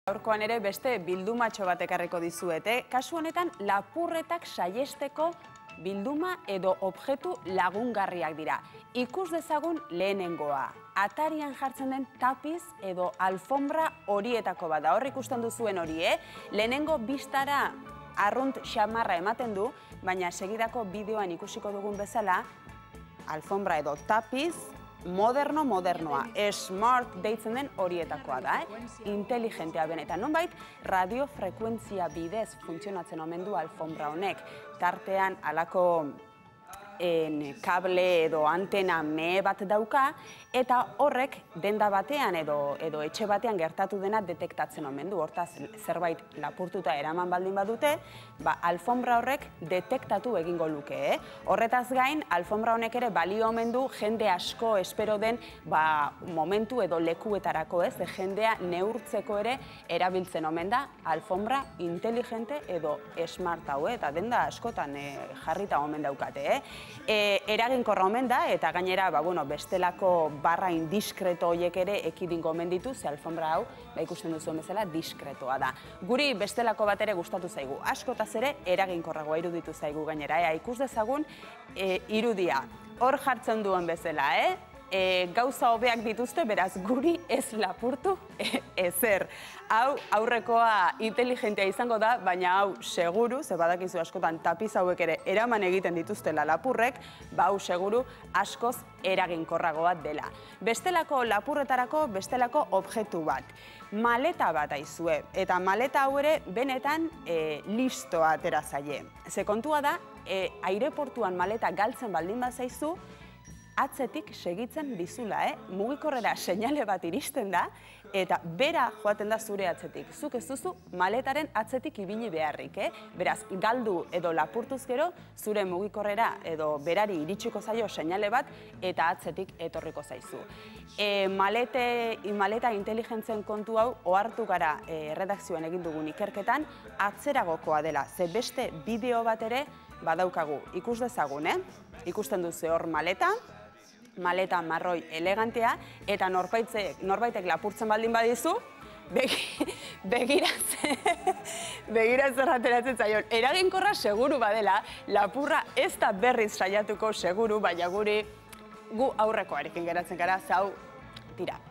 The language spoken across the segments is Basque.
Gaurkoan ere beste bildumatxo bat ekarriko dizuete. Kasu honetan, lapurretak saiesteko bilduma edo objektu lagungarriak dira. Ikus dezagun lehenengoa. Atarian jartzen den tapiz edo alfombra horietako bat da. Hor ikusten duzuen hori, Lehenengo bistara arrunt xamarra ematen du, baina segidako bideoan ikusiko dugun bezala, alfombra edo tapiz, modernoa, smart deitzen den horietakoa da, inteligentea benetan. Nonbait, radiofrekuentzia bidez funtzionatzen omen du alfombra honek. Tartean halako kable edo antena mehe bat dauka, eta horrek denda batean edo etxe batean gertatu dena detektatzen omen du. Hortaz, zerbait lapurtuta eraman baldin badute, alfombra horrek detektatu egingo luke. Horretaz gain, alfombra honek ere balio omen du jende asko espero den momentu edo lekuetarako, jendea neurtzeko ere erabiltzen omen da alfombra inteligente edo smart hau, eta denda askotan jarrita omen daukate. Eraginkorra omen da, eta gainera bestelako barra indiskreto horiek ere ekidingo omen ditu, ze alfombra hau, ikusten duzuen bezala, diskretoa da. Guri bestelako bat ere gustatu zaigu. Askotaz ere eraginkorragoa iruditu zaigu gainera. Ikus dezagun irudia. Hor jartzen duen bezala, gauza hobeak dituzte, beraz guri ez lapurtu ezer. Hau aurrekoa inteligentea izango da, baina hau seguru, ze badakizu askotan tapiz hauek ere eraman egiten dituztela lapurrek, hau seguru askoz eraginkorragoa dela. Bestelako lapurretarako bestelako objektu bat. Maleta bat aizue, eta maleta hau ere benetan listoa atera zaie. Ze kontua da, aireportuan maleta galtzen baldin bat zaizu, atzetik segitzen dizula, mugikorrera seinale bat iristen da, eta bera joaten da zure atzetik. Zuk ez duzu maletaren atzetik ibili beharrik, Beraz, galdu edo lapurtuz gero, zure mugikorrera edo berari iritsiko zaio seinale bat, eta atzetik etorriko zaizu. Maleta inteligentzen kontu hau, ohartu gara redakzioan egin dugun ikerketan, atzeragokoa dela, ze beste bideo bat ere badaukagu. Ikus dezagun, ikusten duzu hor maleta marroi elegantea, eta norbaitek lapurtzen baldin badizu, begiratzen ateratzen zaion. Eraginkorra seguru badela, lapurra ez da berriz saiatuko seguru, baina gu aurrekoarekin geratzen gara, zau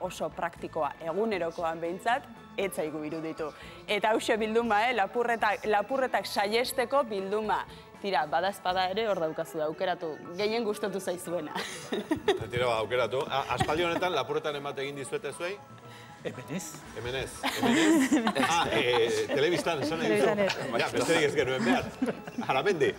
oso praktikoa egunerokoan behintzat, ez zaigu iruditu. Eta hause bilduma, lapurretak saiesteko bilduma. Tira, badazpada ere hor daukazu, aukeratu, gehien gustatu zaizuena. Tira, aukeratu. Aspaldi honetan, lapurretan emate egin dizuete zuei? Hemenez. Hemenez? Telebistan, esan nahi dizu? Besterik ez genuen behar. Aramendi.